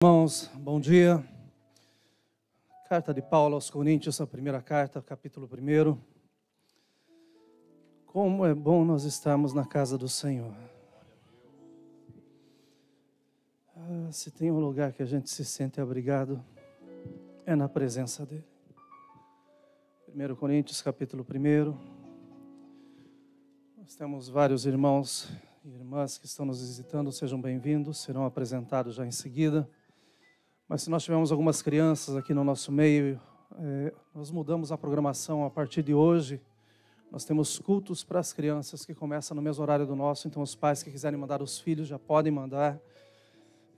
Irmãos, bom dia. Carta de Paulo aos Coríntios, a primeira carta, capítulo 1. Como é bom nós estarmos na casa do Senhor. Se tem um lugar que a gente se sente abrigado, é na presença dEle. 1 Coríntios, capítulo 1. Nós temos vários irmãos e irmãs que estão nos visitando, sejam bem-vindos, serão apresentados já em seguida. Mas se nós tivermos algumas crianças aqui no nosso meio, nós mudamos a programação a partir de hoje. Nós temos cultos para as crianças que começam no mesmo horário do nosso, então os pais que quiserem mandar os filhos já podem mandar,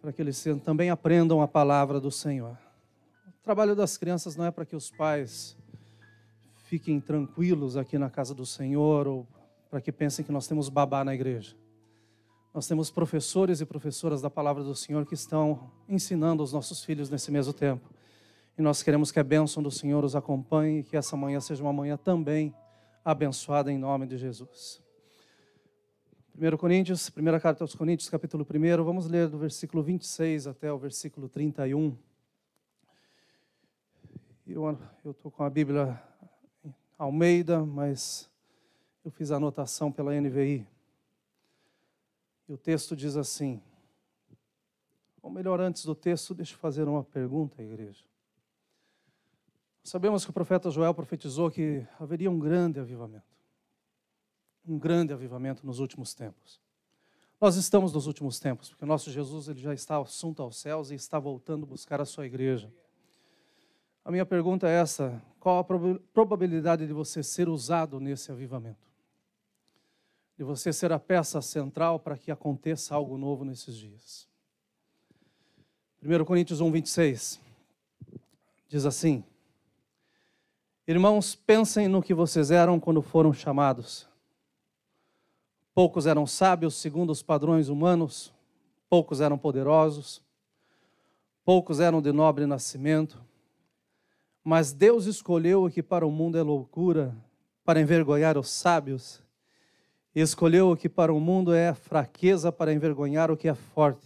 para que eles também aprendam a palavra do Senhor. O trabalho das crianças não é para que os pais fiquem tranquilos aqui na casa do Senhor, ou para que pensem que nós temos babá na igreja. Nós temos professores e professoras da palavra do Senhor que estão ensinando os nossos filhos nesse mesmo tempo. E nós queremos que a bênção do Senhor os acompanhe e que essa manhã seja uma manhã também abençoada em nome de Jesus. 1 Coríntios, primeira carta aos Coríntios, capítulo 1, vamos ler do versículo 26 até o versículo 31. Eu estou com a Bíblia Almeida, mas eu fiz a anotação pela NVI. E o texto diz assim, ou melhor, antes do texto, deixa eu fazer uma pergunta à igreja. Sabemos que o profeta Joel profetizou que haveria um grande avivamento nos últimos tempos. Nós estamos nos últimos tempos, porque o nosso Jesus ele já está assunto aos céus e está voltando a buscar a sua igreja. A minha pergunta é essa, qual a probabilidade de você ser usado nesse avivamento? De você ser a peça central para que aconteça algo novo nesses dias. 1 Coríntios 1, 26, diz assim, irmãos, pensem no que vocês eram quando foram chamados. Poucos eram sábios segundo os padrões humanos, poucos eram poderosos, poucos eram de nobre nascimento, mas Deus escolheu o que para o mundo é loucura, para envergonhar os sábios, e escolheu o que para o mundo é fraqueza para envergonhar o que é forte.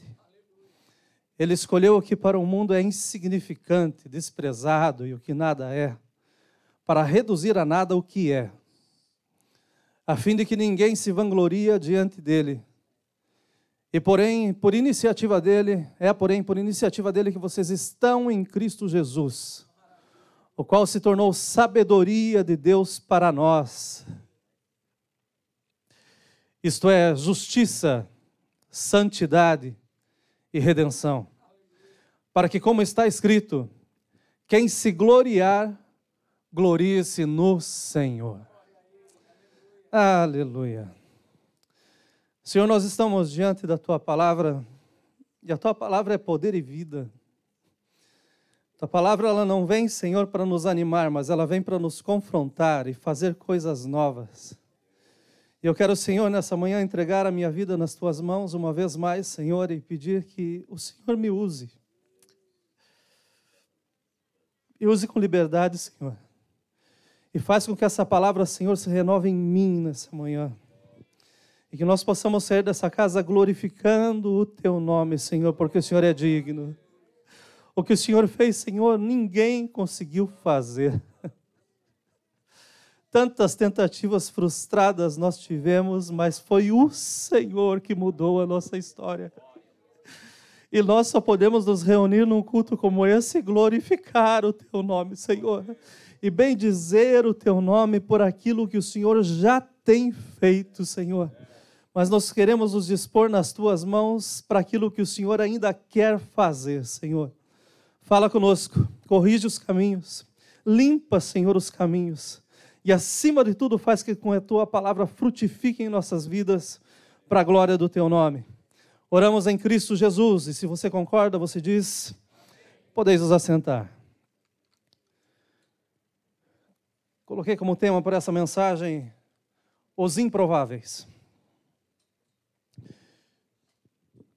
Ele escolheu o que para o mundo é insignificante, desprezado e o que nada é, para reduzir a nada o que é, a fim de que ninguém se vangloria diante dele. E porém, por iniciativa dele que vocês estão em Cristo Jesus, o qual se tornou sabedoria de Deus para nós. Isto é, justiça, santidade e redenção. Para que, como está escrito, quem se gloriar, glorie-se no Senhor. Aleluia. Senhor, nós estamos diante da Tua palavra, e a Tua palavra é poder e vida. Tua palavra ela não vem, Senhor, para nos animar, mas ela vem para nos confrontar e fazer coisas novas. E eu quero, Senhor, nessa manhã entregar a minha vida nas Tuas mãos uma vez mais, Senhor, e pedir que o Senhor me use. E use com liberdade, Senhor. E faz com que essa palavra, Senhor, se renove em mim nessa manhã. E que nós possamos sair dessa casa glorificando o Teu nome, Senhor, porque o Senhor é digno. O que o Senhor fez, Senhor, ninguém conseguiu fazer. Tantas tentativas frustradas nós tivemos, mas foi o Senhor que mudou a nossa história. E nós só podemos nos reunir num culto como esse e glorificar o Teu nome, Senhor. E bendizer o Teu nome por aquilo que o Senhor já tem feito, Senhor. Mas nós queremos nos dispor nas Tuas mãos para aquilo que o Senhor ainda quer fazer, Senhor. Fala conosco, corrige os caminhos, limpa, Senhor, os caminhos. E acima de tudo faz que com a Tua palavra frutifique em nossas vidas para a glória do Teu nome. Oramos em Cristo Jesus e se você concorda, você diz, podeis nos assentar. Coloquei como tema para essa mensagem, os improváveis.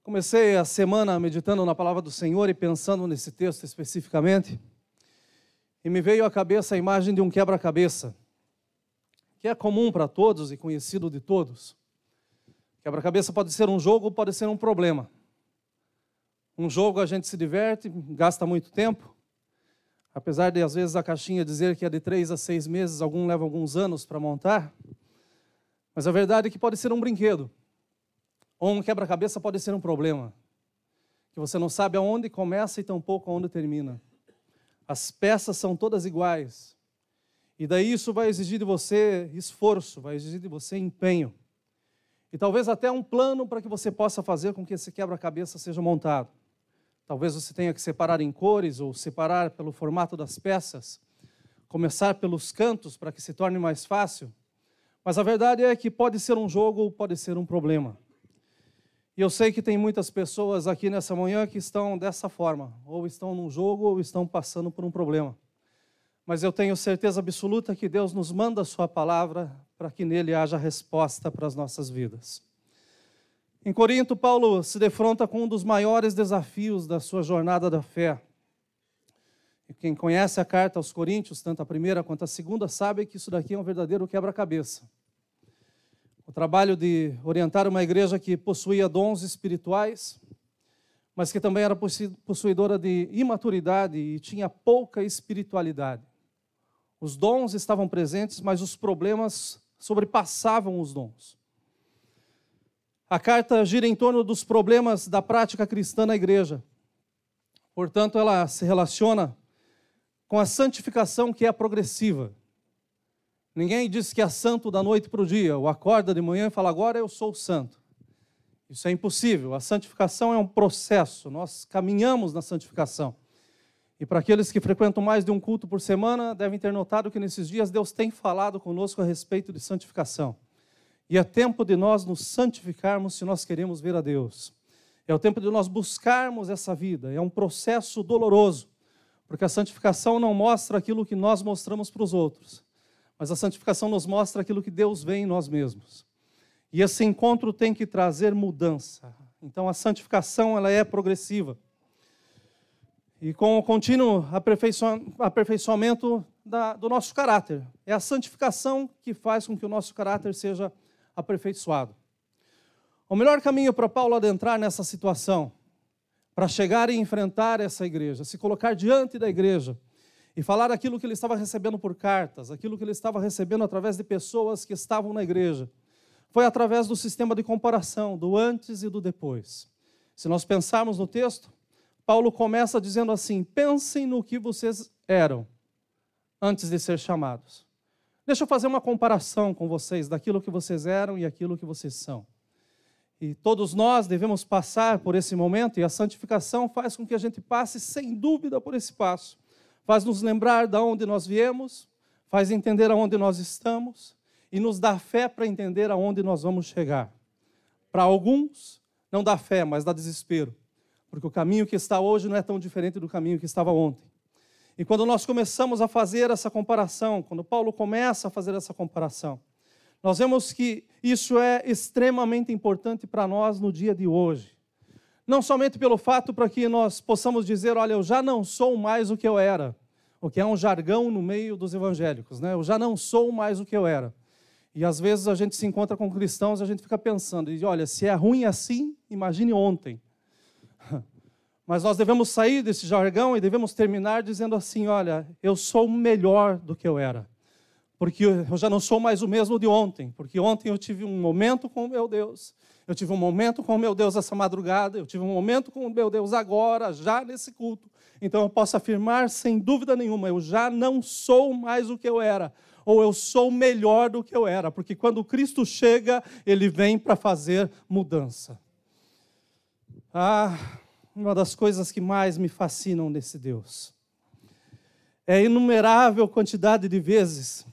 Comecei a semana meditando na palavra do Senhor e pensando nesse texto especificamente. E me veio à cabeça a imagem de um quebra-cabeça, que é comum para todos e conhecido de todos. Quebra-cabeça pode ser um jogo ou pode ser um problema. Um jogo a gente se diverte, gasta muito tempo. Apesar de, às vezes, a caixinha dizer que é de 3 a 6 meses, algum leva alguns anos para montar. Mas a verdade é que pode ser um brinquedo. Ou um quebra-cabeça pode ser um problema. Que você não sabe aonde começa e tampouco aonde termina. As peças são todas iguais. E daí isso vai exigir de você esforço, vai exigir de você empenho. E talvez até um plano para que você possa fazer com que esse quebra-cabeça seja montado. Talvez você tenha que separar em cores ou separar pelo formato das peças. Começar pelos cantos para que se torne mais fácil. Mas a verdade é que pode ser um jogo ou pode ser um problema. E eu sei que tem muitas pessoas aqui nessa manhã que estão dessa forma. Ou estão num jogo ou estão passando por um problema. Mas eu tenho certeza absoluta que Deus nos manda a sua palavra para que nele haja resposta para as nossas vidas. Em Corinto, Paulo se defronta com um dos maiores desafios da sua jornada da fé. E quem conhece a carta aos Coríntios, tanto a primeira quanto a segunda, sabe que isso daqui é um verdadeiro quebra-cabeça. O trabalho de orientar uma igreja que possuía dons espirituais, mas que também era possuidora de imaturidade e tinha pouca espiritualidade. Os dons estavam presentes, mas os problemas sobrepassavam os dons. A carta gira em torno dos problemas da prática cristã na igreja. Portanto, ela se relaciona com a santificação que é progressiva. Ninguém diz que é santo da noite para o dia, ou acorda de manhã e fala, agora eu sou santo. Isso é impossível. A santificação é um processo, nós caminhamos na santificação. E para aqueles que frequentam mais de um culto por semana, devem ter notado que nesses dias Deus tem falado conosco a respeito de santificação. E é tempo de nós nos santificarmos se nós queremos ver a Deus. É o tempo de nós buscarmos essa vida. É um processo doloroso, porque a santificação não mostra aquilo que nós mostramos para os outros, mas a santificação nos mostra aquilo que Deus vê em nós mesmos. E esse encontro tem que trazer mudança. Então a santificação ela é progressiva. E com o contínuo aperfeiçoamento do nosso caráter. É a santificação que faz com que o nosso caráter seja aperfeiçoado. O melhor caminho para Paulo adentrar nessa situação, para chegar e enfrentar essa igreja, se colocar diante da igreja e falar aquilo que ele estava recebendo por cartas, aquilo que ele estava recebendo através de pessoas que estavam na igreja, foi através do sistema de comparação, do antes e do depois. Se nós pensarmos no texto, Paulo começa dizendo assim, pensem no que vocês eram antes de ser chamados. Deixa eu fazer uma comparação com vocês daquilo que vocês eram e aquilo que vocês são. E todos nós devemos passar por esse momento, e a santificação faz com que a gente passe sem dúvida por esse passo. Faz nos lembrar de onde nós viemos, faz entender aonde nós estamos, e nos dá fé para entender aonde nós vamos chegar. Para alguns, não dá fé, mas dá desespero, porque o caminho que está hoje não é tão diferente do caminho que estava ontem. E quando nós começamos a fazer essa comparação, quando Paulo começa a fazer essa comparação, nós vemos que isso é extremamente importante para nós no dia de hoje. Não somente pelo fato para que nós possamos dizer, olha, eu já não sou mais o que eu era, o que é um jargão no meio dos evangélicos, né? Eu já não sou mais o que eu era. E às vezes a gente se encontra com cristãos e a gente fica pensando, e olha, se é ruim assim, imagine ontem. Mas nós devemos sair desse jargão e devemos terminar dizendo assim, olha, eu sou melhor do que eu era. Porque eu já não sou mais o mesmo de ontem. Porque ontem eu tive um momento com o meu Deus. Eu tive um momento com o meu Deus essa madrugada. Eu tive um momento com o meu Deus agora, já nesse culto. Então eu posso afirmar sem dúvida nenhuma, eu já não sou mais o que eu era. Ou eu sou melhor do que eu era. Porque quando Cristo chega, Ele vem para fazer mudança. Uma das coisas que mais me fascinam nesse Deus é a inumerável quantidade de vezes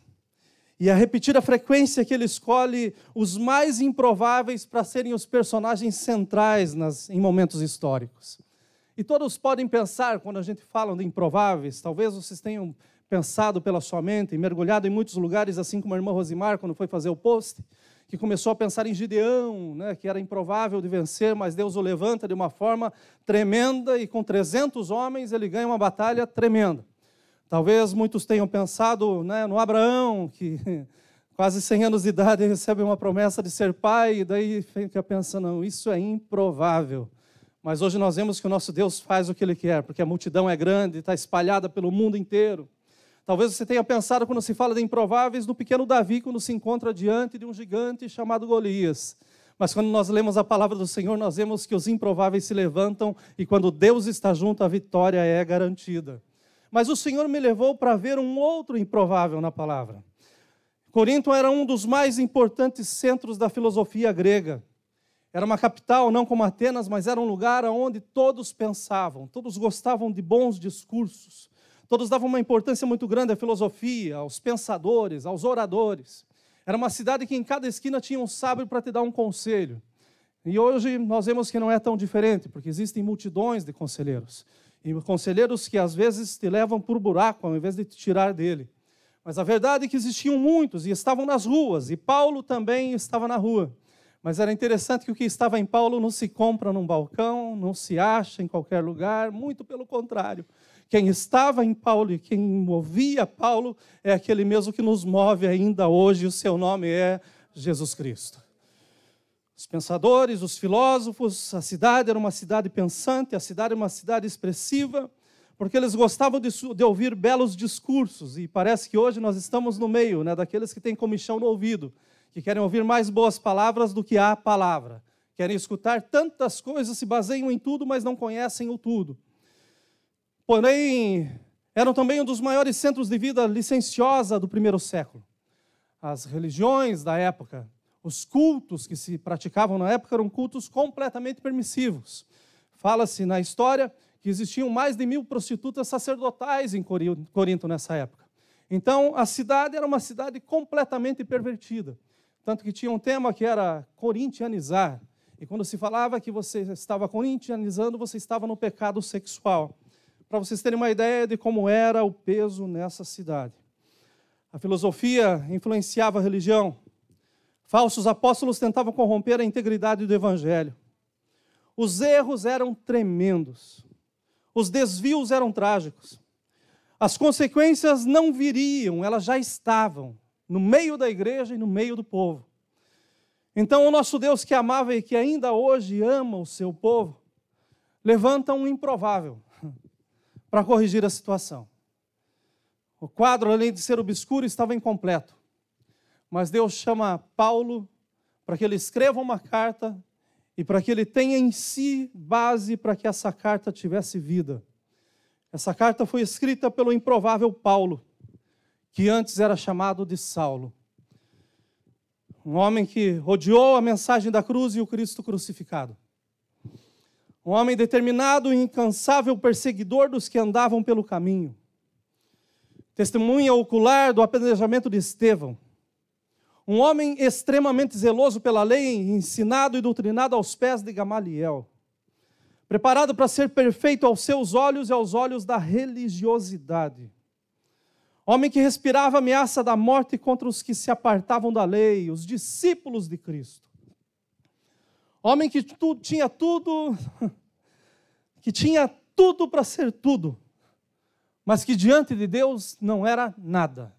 e a repetida frequência que Ele escolhe os mais improváveis para serem os personagens centrais em momentos históricos. E todos podem pensar, quando a gente fala de improváveis, talvez vocês tenham pensado pela sua mente e mergulhado em muitos lugares, assim como a irmã Rosimar, quando foi fazer o post, que começou a pensar em Gideão, né, que era improvável de vencer, mas Deus o levanta de uma forma tremenda e com 300 homens ele ganha uma batalha tremenda. Talvez muitos tenham pensado, né, no Abraão, que quase 100 anos de idade recebe uma promessa de ser pai, e daí fica pensando, não, isso é improvável. Mas hoje nós vemos que o nosso Deus faz o que Ele quer, porque a multidão é grande, está espalhada pelo mundo inteiro. Talvez você tenha pensado, quando se fala de improváveis, no pequeno Davi, quando se encontra diante de um gigante chamado Golias. Mas quando nós lemos a palavra do Senhor, nós vemos que os improváveis se levantam e quando Deus está junto, a vitória é garantida. Mas o Senhor me levou para ver um outro improvável na palavra. Corinto era um dos mais importantes centros da filosofia grega. Era uma capital, não como Atenas, mas era um lugar onde todos pensavam, todos gostavam de bons discursos. Todos davam uma importância muito grande à filosofia, aos pensadores, aos oradores. Era uma cidade que em cada esquina tinha um sábio para te dar um conselho. E hoje nós vemos que não é tão diferente, porque existem multidões de conselheiros. E conselheiros que às vezes te levam por buraco, ao invés de te tirar dele. Mas a verdade é que existiam muitos e estavam nas ruas, e Paulo também estava na rua. Mas era interessante que o que estava em Paulo não se compra num balcão, não se acha em qualquer lugar, muito pelo contrário. Quem estava em Paulo e quem movia Paulo é aquele mesmo que nos move ainda hoje, o seu nome é Jesus Cristo. Os pensadores, os filósofos, a cidade era uma cidade pensante, a cidade era uma cidade expressiva, porque eles gostavam de ouvir belos discursos, e parece que hoje nós estamos no meio, daqueles que têm comichão no ouvido, que querem ouvir mais boas palavras do que a palavra, querem escutar tantas coisas, se baseiam em tudo, mas não conhecem o tudo. Porém, eram também um dos maiores centros de vida licenciosa do primeiro século. As religiões da época, os cultos que se praticavam na época eram cultos completamente permissivos. Fala-se na história que existiam mais de 1000 prostitutas sacerdotais em Corinto nessa época. Então, a cidade era uma cidade completamente pervertida. Tanto que tinha um tema que era corintianizar. E quando se falava que você estava corintianizando, você estava no pecado sexual. Para vocês terem uma ideia de como era o peso nessa cidade. A filosofia influenciava a religião. Falsos apóstolos tentavam corromper a integridade do evangelho. Os erros eram tremendos. Os desvios eram trágicos. As consequências não viriam, elas já estavam no meio da igreja e no meio do povo. Então, o nosso Deus que amava e que ainda hoje ama o seu povo, levanta um improvável para corrigir a situação. O quadro, além de ser obscuro, estava incompleto. Mas Deus chama Paulo para que ele escreva uma carta e para que ele tenha em si base para que essa carta tivesse vida. Essa carta foi escrita pelo improvável Paulo, que antes era chamado de Saulo. Um homem que odiou a mensagem da cruz e o Cristo crucificado. Um homem determinado e incansável perseguidor dos que andavam pelo caminho. Testemunha ocular do apedrejamento de Estevão. Um homem extremamente zeloso pela lei, ensinado e doutrinado aos pés de Gamaliel. Preparado para ser perfeito aos seus olhos e aos olhos da religiosidade. Homem que respirava a ameaça da morte contra os que se apartavam da lei, os discípulos de Cristo. Homem que tinha tudo para ser tudo, mas que diante de Deus não era nada.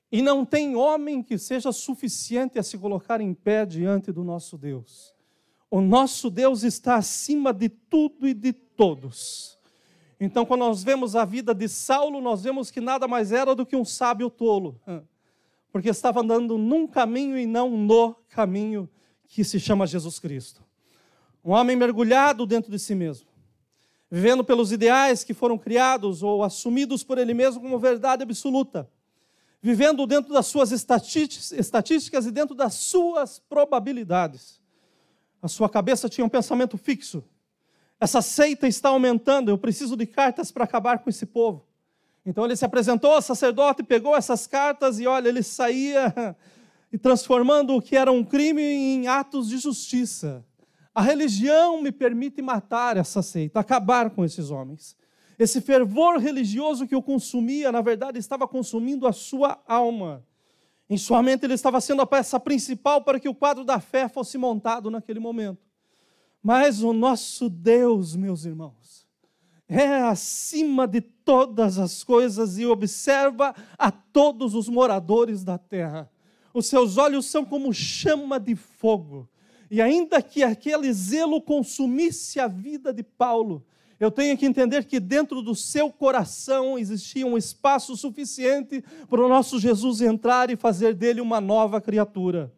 E não tem homem que seja suficiente a se colocar em pé diante do nosso Deus. O nosso Deus está acima de tudo e de todos. Então, quando nós vemos a vida de Saulo, nós vemos que nada mais era do que um sábio tolo, porque estava andando num caminho e não no caminho que se chama Jesus Cristo. Um homem mergulhado dentro de si mesmo, vivendo pelos ideais que foram criados ou assumidos por ele mesmo como verdade absoluta, vivendo dentro das suas estatísticas e dentro das suas probabilidades. A sua cabeça tinha um pensamento fixo. Essa seita está aumentando, eu preciso de cartas para acabar com esse povo. Então ele se apresentou ao sacerdote, pegou essas cartas e olha, ele saía e transformando o que era um crime em atos de justiça. A religião me permite matar essa seita, acabar com esses homens. Esse fervor religioso que o consumia, na verdade, estava consumindo a sua alma. Em sua mente ele estava sendo a peça principal para que o quadro da fé fosse montado naquele momento. Mas o nosso Deus, meus irmãos, é acima de todas as coisas e observa a todos os moradores da terra. Os seus olhos são como chama de fogo. E ainda que aquele zelo consumisse a vida de Paulo, eu tenho que entender que dentro do seu coração existia um espaço suficiente para o nosso Jesus entrar e fazer dele uma nova criatura.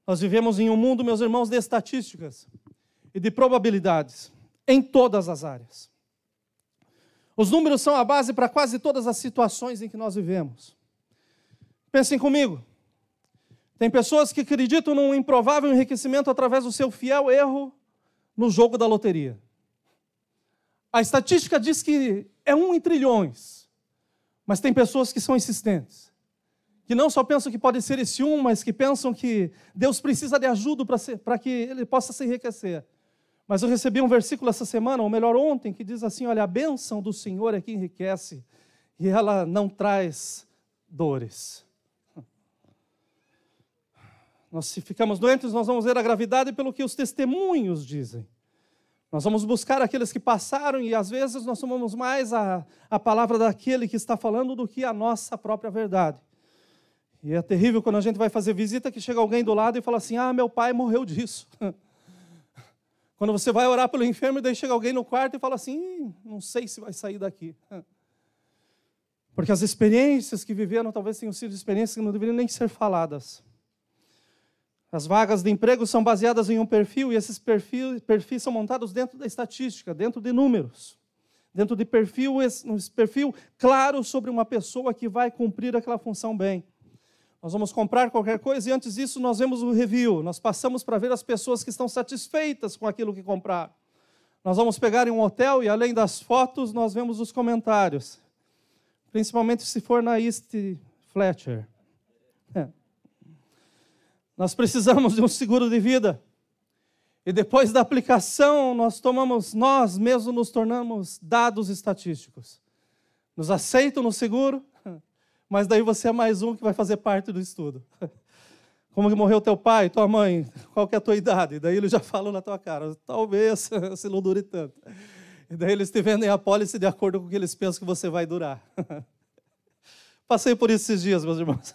Nós vivemos em um mundo, meus irmãos, de estatísticas e de probabilidades em todas as áreas. Os números são a base para quase todas as situações em que nós vivemos. Pensem comigo. Tem pessoas que acreditam num improvável enriquecimento através do seu fiel erro no jogo da loteria. A estatística diz que é 1 em trilhões, mas tem pessoas que são insistentes, que não só pensam que pode ser esse 1, mas que pensam que Deus precisa de ajuda para que ele possa se enriquecer. Mas eu recebi um versículo essa semana, ou melhor ontem, que diz assim, olha, a bênção do Senhor é que enriquece, e ela não traz dores. Se ficamos doentes, nós vamos ver a gravidade pelo que os testemunhos dizem. Nós vamos buscar aqueles que passaram e às vezes nós tomamos mais a palavra daquele que está falando do que a nossa própria verdade. E é terrível quando a gente vai fazer visita que chega alguém do lado e fala assim, meu pai morreu disso. Quando você vai orar pelo enfermo e daí chega alguém no quarto e fala assim, não sei se vai sair daqui. Porque as experiências que viveram talvez tenham sido experiências que não deveriam nem ser faladas. As vagas de emprego são baseadas em um perfil, e esses perfis são montados dentro da estatística, dentro de números, dentro de um perfil claro sobre uma pessoa que vai cumprir aquela função bem. Nós vamos comprar qualquer coisa e antes disso nós vemos o review, nós passamos para ver as pessoas que estão satisfeitas com aquilo que compraram. Nós vamos pegar em um hotel e além das fotos nós vemos os comentários, principalmente se for na East Fletcher. Nós precisamos de um seguro de vida. E depois da aplicação, nós mesmos nos tornamos dados estatísticos. Nos aceitam no seguro, mas daí você é mais um que vai fazer parte do estudo. Como que morreu teu pai, tua mãe, qual que é a tua idade? E daí eles já falam na tua cara, talvez você não dure tanto. E daí eles te vendem a apólice de acordo com o que eles pensam que você vai durar. Passei por isso esses dias, meus irmãos.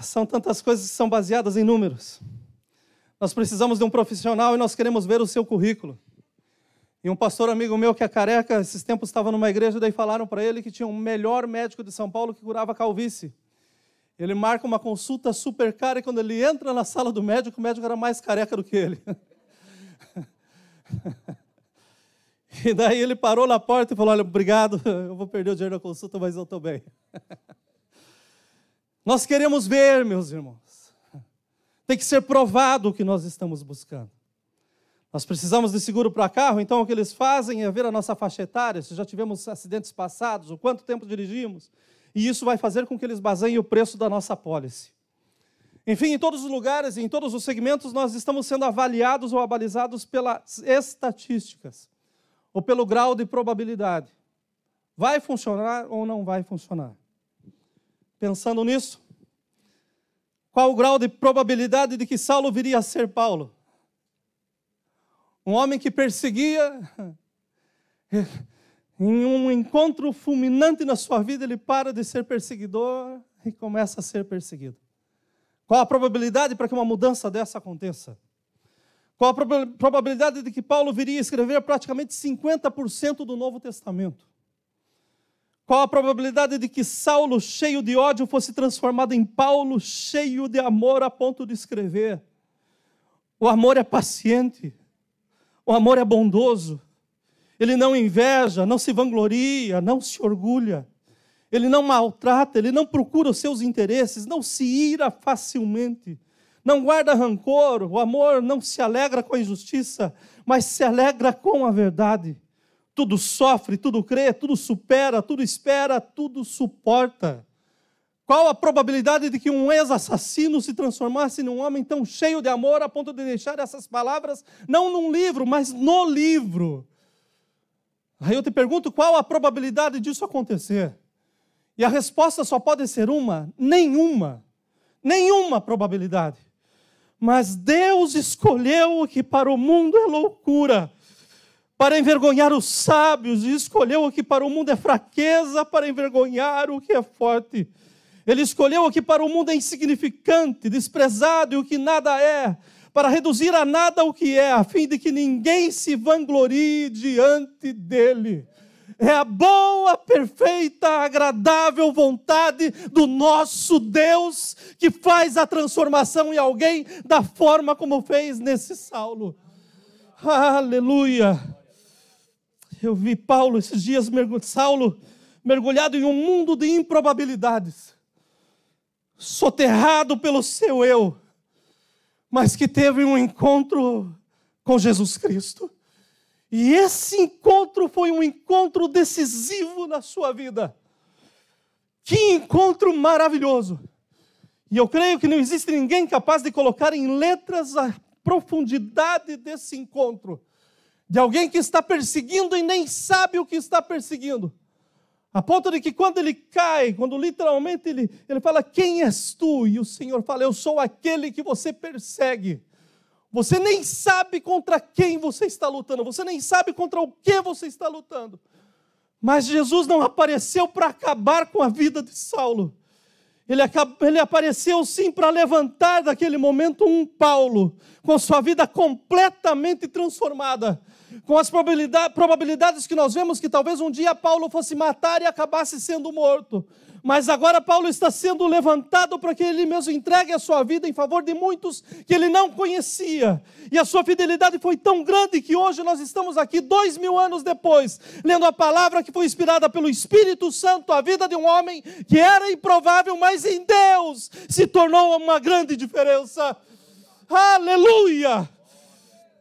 São tantas coisas que são baseadas em números. Nós precisamos de um profissional e nós queremos ver o seu currículo. E um pastor amigo meu que é careca, esses tempos estava numa igreja, e daí falaram para ele que tinha um melhor médico de São Paulo que curava calvície. Ele marca uma consulta super cara e quando ele entra na sala do médico, o médico era mais careca do que ele. E daí ele parou na porta e falou, olha, obrigado, eu vou perder o dinheiro da consulta, mas eu estou bem. Nós queremos ver, meus irmãos. Tem que ser provado o que nós estamos buscando. Nós precisamos de seguro para carro, então o que eles fazem é ver a nossa faixa etária, se já tivemos acidentes passados, o quanto tempo dirigimos, e isso vai fazer com que eles baseiem o preço da nossa apólice. Enfim, em todos os lugares, em todos os segmentos, nós estamos sendo avaliados ou abalizados pelas estatísticas, ou pelo grau de probabilidade. Vai funcionar ou não vai funcionar? Pensando nisso, qual o grau de probabilidade de que Saulo viria a ser Paulo? Um homem que perseguia, em um encontro fulminante na sua vida, ele para de ser perseguidor e começa a ser perseguido. Qual a probabilidade para que uma mudança dessa aconteça? Qual a probabilidade de que Paulo viria a escrever praticamente 50% do Novo Testamento? Qual a probabilidade de que Saulo, cheio de ódio, fosse transformado em Paulo, cheio de amor, a ponto de escrever? O amor é paciente, o amor é bondoso, ele não inveja, não se vangloria, não se orgulha, ele não maltrata, ele não procura os seus interesses, não se ira facilmente, não guarda rancor, o amor não se alegra com a injustiça, mas se alegra com a verdade. Tudo sofre, tudo crê, tudo supera, tudo espera, tudo suporta. Qual a probabilidade de que um ex-assassino se transformasse num homem tão cheio de amor a ponto de deixar essas palavras, não num livro, mas no livro? Aí eu te pergunto, qual a probabilidade disso acontecer? E a resposta só pode ser uma: nenhuma. Nenhuma probabilidade. Mas Deus escolheu o que para o mundo é loucura, para envergonhar os sábios, e escolheu o que para o mundo é fraqueza, para envergonhar o que é forte. Ele escolheu o que para o mundo é insignificante, desprezado e o que nada é, para reduzir a nada o que é, a fim de que ninguém se vanglorie diante dele. É a boa, perfeita, agradável vontade do nosso Deus que faz a transformação em alguém da forma como fez nesse Saulo. Aleluia! Eu vi Paulo esses dias, Saulo, mergulhado em um mundo de improbabilidades, soterrado pelo seu eu, mas que teve um encontro com Jesus Cristo. E esse encontro foi um encontro decisivo na sua vida. Que encontro maravilhoso! E eu creio que não existe ninguém capaz de colocar em letras a profundidade desse encontro. De alguém que está perseguindo e nem sabe o que está perseguindo. A ponto de que quando ele cai, quando literalmente ele fala, quem és tu? E o Senhor fala, eu sou aquele que você persegue. Você nem sabe contra quem você está lutando, você nem sabe contra o que você está lutando. Mas Jesus não apareceu para acabar com a vida de Saulo. Ele apareceu sim para levantar daquele momento um Paulo, com sua vida completamente transformada. Com as probabilidades que nós vemos que talvez um dia Paulo fosse matar e acabasse sendo morto. Mas agora Paulo está sendo levantado para que ele mesmo entregue a sua vida em favor de muitos que ele não conhecia. E a sua fidelidade foi tão grande que hoje nós estamos aqui 2000 anos depois, lendo a palavra que foi inspirada pelo Espírito Santo, a vida de um homem que era improvável, mas em Deus se tornou uma grande diferença. Aleluia!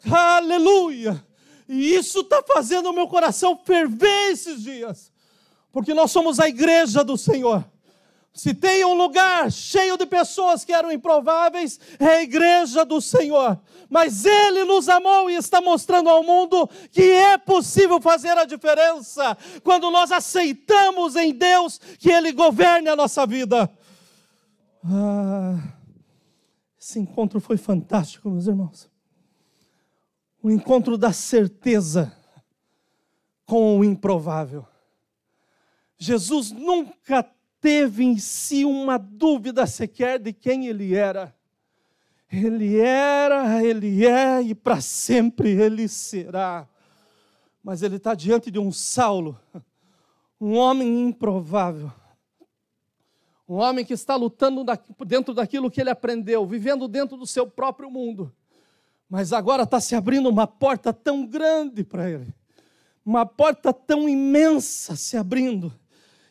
Aleluia! E isso está fazendo o meu coração ferver esses dias. Porque nós somos a igreja do Senhor. Se tem um lugar cheio de pessoas que eram improváveis, é a igreja do Senhor. Mas Ele nos amou e está mostrando ao mundo que é possível fazer a diferença quando nós aceitamos em Deus que Ele governe a nossa vida. Esse encontro foi fantástico, meus irmãos. O encontro da certeza com o improvável. Jesus nunca teve em si uma dúvida sequer de quem Ele era. Ele era, Ele é e para sempre Ele será. Mas Ele está diante de um Saulo, um homem improvável. Um homem que está lutando dentro daquilo que ele aprendeu, vivendo dentro do seu próprio mundo. Mas agora está se abrindo uma porta tão grande para ele. Uma porta tão imensa se abrindo.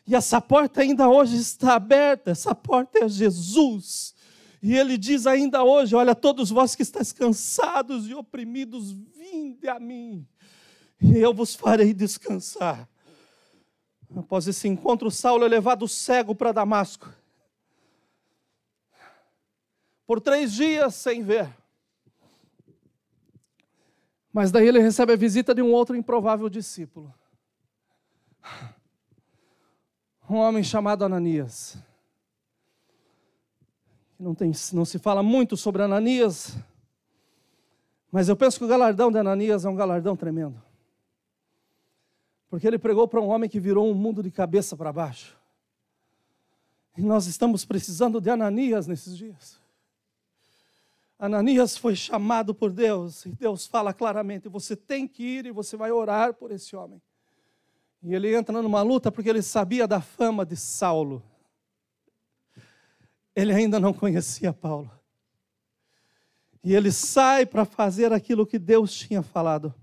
E essa porta ainda hoje está aberta, essa porta é Jesus. E Ele diz ainda hoje, olha, todos vós que estáis cansados e oprimidos, vinde a mim, e eu vos farei descansar. Após esse encontro, Saulo é levado cego para Damasco. Por 3 dias sem ver. Mas daí ele recebe a visita de um outro improvável discípulo. Um homem chamado Ananias. Não se fala muito sobre Ananias, mas eu penso que o galardão de Ananias é um galardão tremendo. Porque ele pregou para um homem que virou um mundo de cabeça para baixo. E nós estamos precisando de Ananias nesses dias. Ananias foi chamado por Deus, e Deus fala claramente, você tem que ir e você vai orar por esse homem. E ele entra numa luta porque ele sabia da fama de Saulo. Ele ainda não conhecia Paulo. E ele sai para fazer aquilo que Deus tinha falado.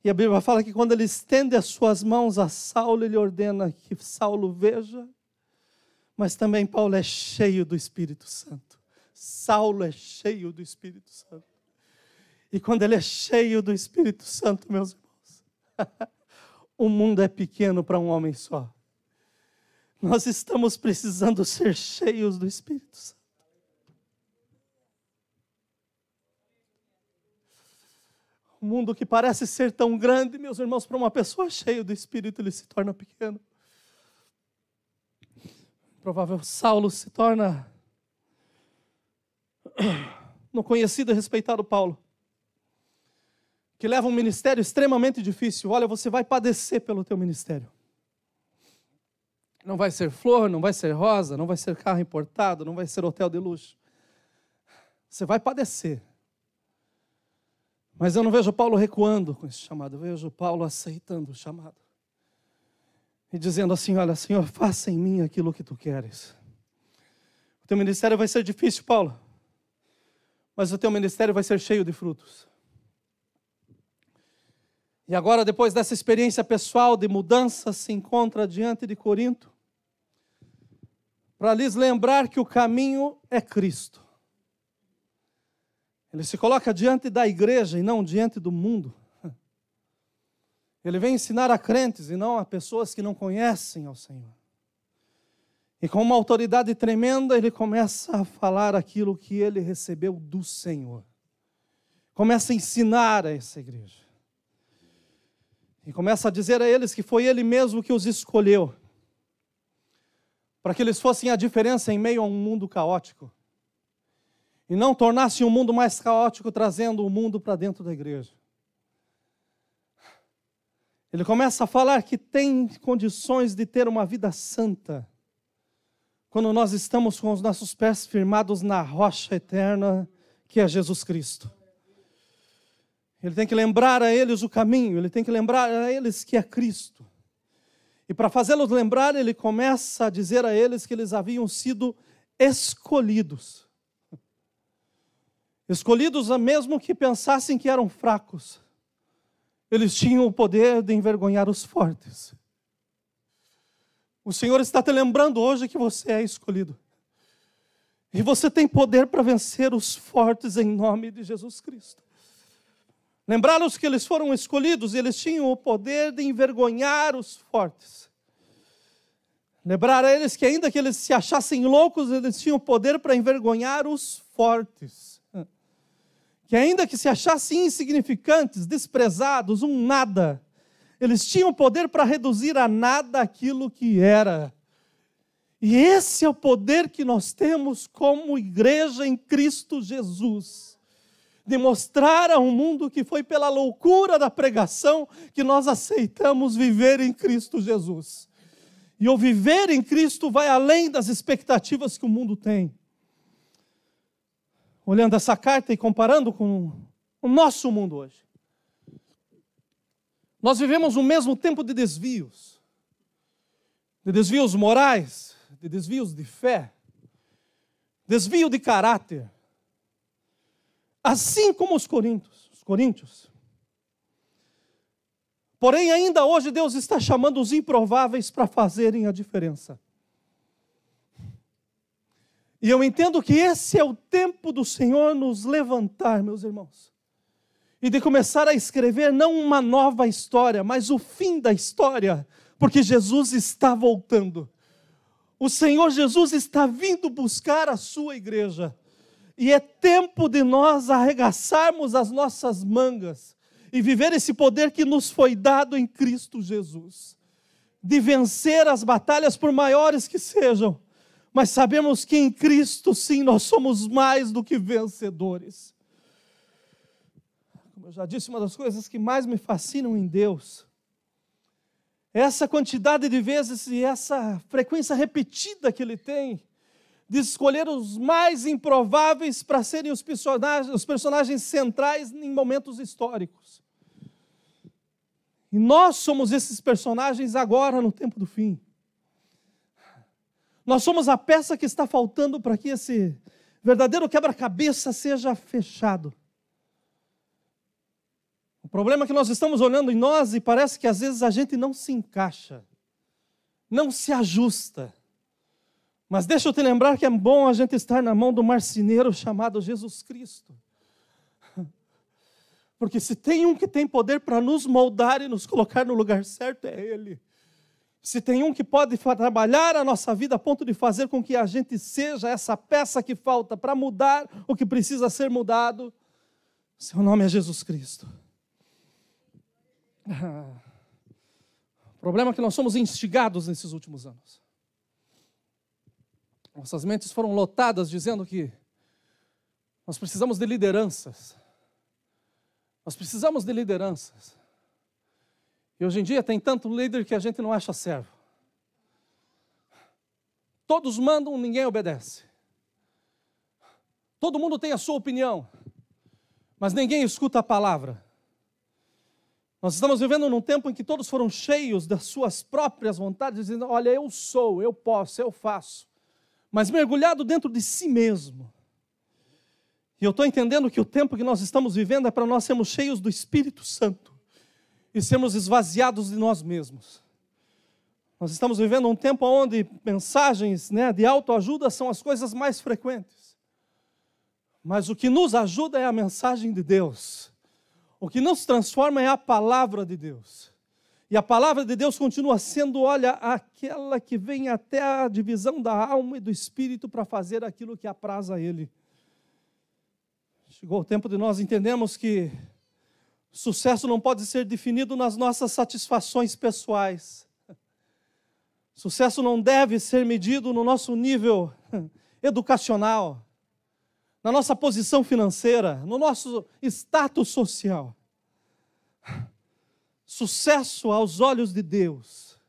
E a Bíblia fala que quando ele estende as suas mãos a Saulo, ele ordena que Saulo veja, mas também Paulo é cheio do Espírito Santo. Saulo é cheio do Espírito Santo. E quando ele é cheio do Espírito Santo, meus irmãos, o mundo é pequeno para um homem só. Nós estamos precisando ser cheios do Espírito Santo. Um mundo que parece ser tão grande, meus irmãos, para uma pessoa cheia do Espírito, ele se torna pequeno. Provável Saulo se torna no conhecido e respeitado Paulo, que leva um ministério extremamente difícil. Olha, você vai padecer pelo teu ministério. Não vai ser flor, não vai ser rosa, não vai ser carro importado, não vai ser hotel de luxo. Você vai padecer. Mas eu não vejo Paulo recuando com esse chamado, eu vejo Paulo aceitando o chamado. E dizendo assim, olha, Senhor, faça em mim aquilo que tu queres. O teu ministério vai ser difícil, Paulo, mas o teu ministério vai ser cheio de frutos. E agora, depois dessa experiência pessoal de mudança, se encontra diante de Corinto, para lhes lembrar que o caminho é Cristo. Ele se coloca diante da igreja e não diante do mundo. Ele vem ensinar a crentes e não a pessoas que não conhecem ao Senhor. E com uma autoridade tremenda, ele começa a falar aquilo que ele recebeu do Senhor. Começa a ensinar a essa igreja. E começa a dizer a eles que foi Ele mesmo que os escolheu, para que eles fossem a diferença em meio a um mundo caótico. E não tornassem um mundo mais caótico, trazendo o mundo para dentro da igreja. Ele começa a falar que tem condições de ter uma vida santa, quando nós estamos com os nossos pés firmados na rocha eterna, que é Jesus Cristo. Ele tem que lembrar a eles o caminho, ele tem que lembrar a eles que é Cristo. E para fazê-los lembrar, ele começa a dizer a eles que eles haviam sido escolhidos. Escolhidos mesmo que pensassem que eram fracos. Eles tinham o poder de envergonhar os fortes. O Senhor está te lembrando hoje que você é escolhido. E você tem poder para vencer os fortes em nome de Jesus Cristo. Lembrá-los que eles foram escolhidos e eles tinham o poder de envergonhar os fortes. Lembrar a eles que ainda que eles se achassem loucos, eles tinham o poder para envergonhar os fortes. Que ainda que se achassem insignificantes, desprezados, um nada, eles tinham o poder para reduzir a nada aquilo que era. E esse é o poder que nós temos como igreja em Cristo Jesus. De mostrar a um mundo que foi pela loucura da pregação que nós aceitamos viver em Cristo Jesus. E o viver em Cristo vai além das expectativas que o mundo tem. Olhando essa carta e comparando com o nosso mundo hoje. Nós vivemos o mesmo tempo de desvios. De desvios morais, de desvios de fé, desvio de caráter. Assim como os coríntios. Porém, ainda hoje Deus está chamando os improváveis para fazerem a diferença. E eu entendo que esse é o tempo do Senhor nos levantar, meus irmãos. E de começar a escrever não uma nova história, mas o fim da história, porque Jesus está voltando. O Senhor Jesus está vindo buscar a sua igreja. E é tempo de nós arregaçarmos as nossas mangas e viver esse poder que nos foi dado em Cristo Jesus. De vencer as batalhas por maiores que sejam, mas sabemos que em Cristo sim nós somos mais do que vencedores. Como eu já disse, uma das coisas que mais me fascinam em Deus é essa quantidade de vezes e essa frequência repetida que Ele tem de escolher os mais improváveis para serem os personagens centrais em momentos históricos. E nós somos esses personagens agora no tempo do fim. Nós somos a peça que está faltando para que esse verdadeiro quebra-cabeça seja fechado. O problema é que nós estamos olhando em nós e parece que às vezes a gente não se encaixa, não se ajusta. Mas deixa eu te lembrar que é bom a gente estar na mão do marceneiro chamado Jesus Cristo. Porque se tem um que tem poder para nos moldar e nos colocar no lugar certo, é Ele. Se tem um que pode trabalhar a nossa vida a ponto de fazer com que a gente seja essa peça que falta para mudar o que precisa ser mudado, seu nome é Jesus Cristo. O problema é que nós somos instigados nesses últimos anos. Nossas mentes foram lotadas dizendo que nós precisamos de lideranças. Nós precisamos de lideranças. E hoje em dia tem tanto líder que a gente não acha servo. Todos mandam, ninguém obedece. Todo mundo tem a sua opinião, mas ninguém escuta a palavra. Nós estamos vivendo num tempo em que todos foram cheios das suas próprias vontades, dizendo, olha, eu sou, eu posso, eu faço. Mas mergulhado dentro de si mesmo. E eu estou entendendo que o tempo que nós estamos vivendo é para nós sermos cheios do Espírito Santo e sermos esvaziados de nós mesmos. Nós estamos vivendo um tempo onde mensagens, de autoajuda são as coisas mais frequentes. Mas o que nos ajuda é a mensagem de Deus. O que nos transforma é a palavra de Deus. E a palavra de Deus continua sendo, olha, aquela que vem até a divisão da alma e do espírito para fazer aquilo que apraz a Ele. Chegou o tempo de nós entendermos que sucesso não pode ser definido nas nossas satisfações pessoais. Sucesso não deve ser medido no nosso nível educacional, na nossa posição financeira, no nosso status social. Sucesso aos olhos de Deus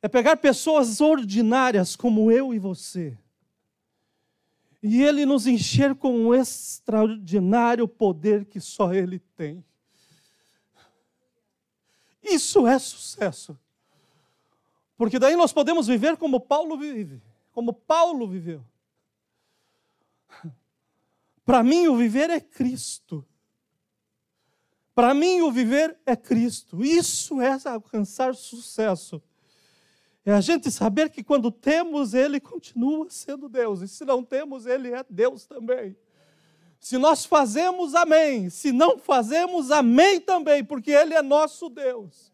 é pegar pessoas ordinárias como eu e você e Ele nos encher com um extraordinário poder que só Ele tem. Isso é sucesso. Porque daí nós podemos viver como Paulo vive, como Paulo viveu. Para mim o viver é Cristo. Para mim o viver é Cristo. Isso é alcançar sucesso. É a gente saber que quando temos, Ele continua sendo Deus. E se não temos, Ele é Deus também. Se nós fazemos, amém. Se não fazemos, amém também, porque Ele é nosso Deus.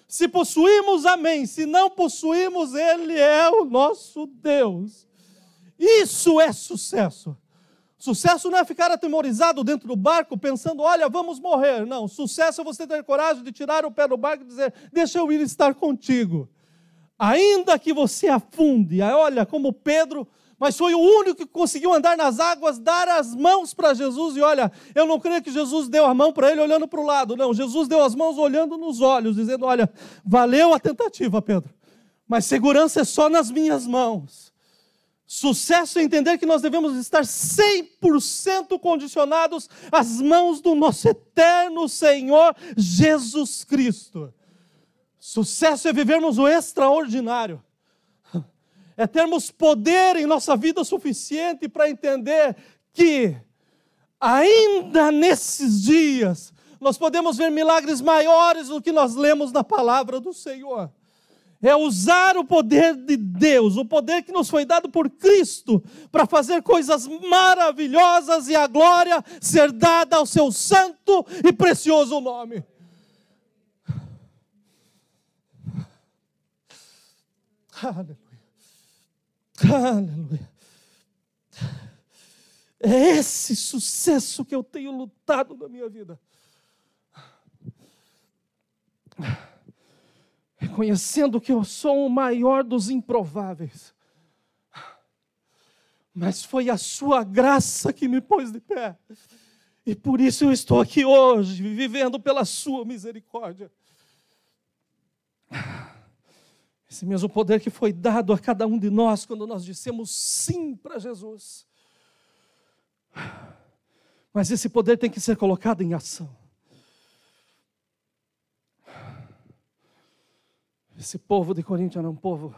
Se possuímos, amém. Se não possuímos, Ele é o nosso Deus. Isso é sucesso. Sucesso não é ficar atemorizado dentro do barco pensando, olha, vamos morrer. Não, sucesso é você ter coragem de tirar o pé do barco e dizer, deixa eu ir estar contigo. Ainda que você afunde, olha como Pedro, mas foi o único que conseguiu andar nas águas, dar as mãos para Jesus. E olha, eu não creio que Jesus deu a mão para ele olhando para o lado. Não, Jesus deu as mãos olhando nos olhos, dizendo, olha, valeu a tentativa, Pedro, mas segurança é só nas minhas mãos. Sucesso é entender que nós devemos estar 100% condicionados às mãos do nosso eterno Senhor Jesus Cristo. Sucesso é vivermos o extraordinário. É termos poder em nossa vida suficiente para entender que, ainda nesses dias, nós podemos ver milagres maiores do que nós lemos na palavra do Senhor. É usar o poder de Deus, o poder que nos foi dado por Cristo, para fazer coisas maravilhosas e a glória ser dada ao seu santo e precioso nome. Aleluia. Aleluia. É esse sucesso que eu tenho lutado na minha vida. Reconhecendo que eu sou o maior dos improváveis. Mas foi a sua graça que me pôs de pé. E por isso eu estou aqui hoje, vivendo pela sua misericórdia. Esse mesmo poder que foi dado a cada um de nós quando nós dissemos sim para Jesus. Mas esse poder tem que ser colocado em ação. Esse povo de Corinto era um povo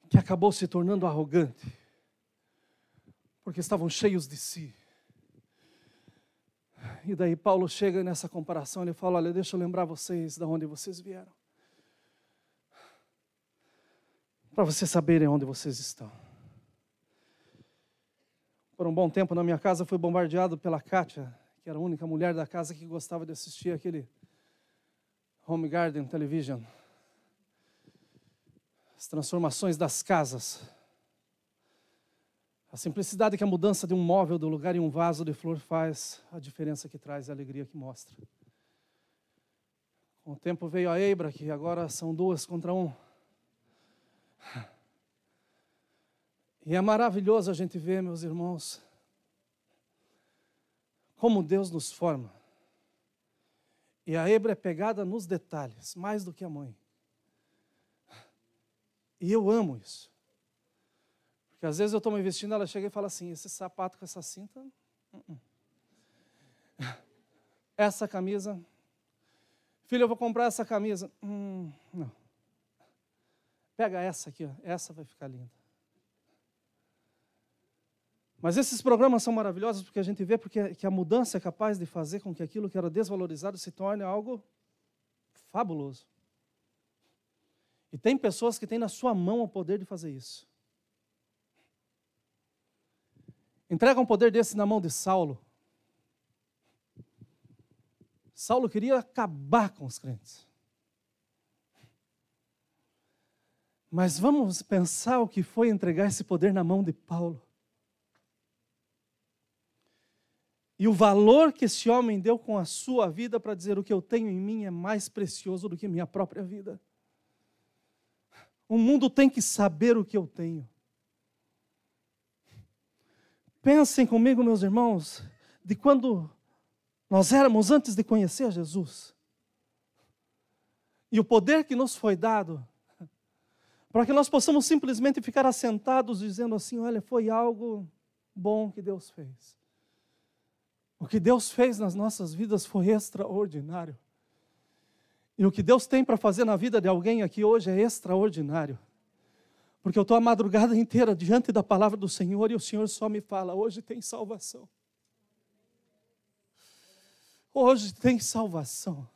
que acabou se tornando arrogante, porque estavam cheios de si. E daí Paulo chega nessa comparação, ele fala, olha, deixa eu lembrar vocês de onde vocês vieram. Para vocês saberem onde vocês estão. Por um bom tempo na minha casa fui bombardeado pela Kátia, que era a única mulher da casa que gostava de assistir aquele Home Garden Television. As transformações das casas. A simplicidade que a mudança de um móvel do lugar em um vaso de flor faz, a diferença que traz, a alegria que mostra. Com o tempo veio a Eibra, que agora são 2 contra 1. E é maravilhoso a gente ver, meus irmãos, como Deus nos forma. E a Eibra é pegada nos detalhes, mais do que a mãe. E eu amo isso. Porque às vezes eu estou me vestindo, ela chega e fala assim, esse sapato com essa cinta, essa camisa, filho, eu vou comprar essa camisa, não. Pega essa aqui, ó. Essa vai ficar linda. Mas esses programas são maravilhosos porque a gente vê que a mudança é capaz de fazer com que aquilo que era desvalorizado se torne algo fabuloso. E tem pessoas que têm na sua mão o poder de fazer isso. Entrega um poder desse na mão de Saulo. Saulo queria acabar com os crentes. Mas vamos pensar o que foi entregar esse poder na mão de Paulo. E o valor que esse homem deu com a sua vida para dizer o que eu tenho em mim é mais precioso do que minha própria vida. O mundo tem que saber o que eu tenho. Pensem comigo, meus irmãos, de quando nós éramos antes de conhecer Jesus. E o poder que nos foi dado, para que nós possamos simplesmente ficar assentados dizendo assim, olha, foi algo bom que Deus fez. O que Deus fez nas nossas vidas foi extraordinário. E o que Deus tem para fazer na vida de alguém aqui hoje é extraordinário. Porque eu estou a madrugada inteira diante da palavra do Senhor e o Senhor só me fala, hoje tem salvação. Hoje tem salvação.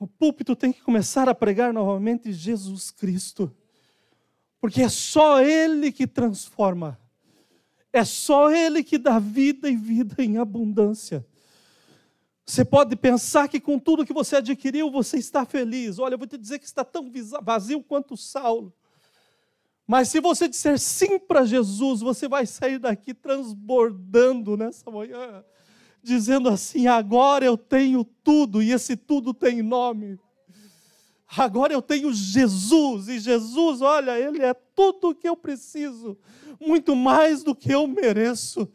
O púlpito tem que começar a pregar novamente Jesus Cristo. Porque é só Ele que transforma. É só Ele que dá vida e vida em abundância. Você pode pensar que com tudo que você adquiriu, você está feliz. Olha, eu vou te dizer que está tão vazio quanto Saulo. Mas se você disser sim para Jesus, você vai sair daqui transbordando nessa manhã, dizendo assim, agora eu tenho tudo, e esse tudo tem nome. Agora eu tenho Jesus, e Jesus, olha, Ele é tudo o que eu preciso, muito mais do que eu mereço.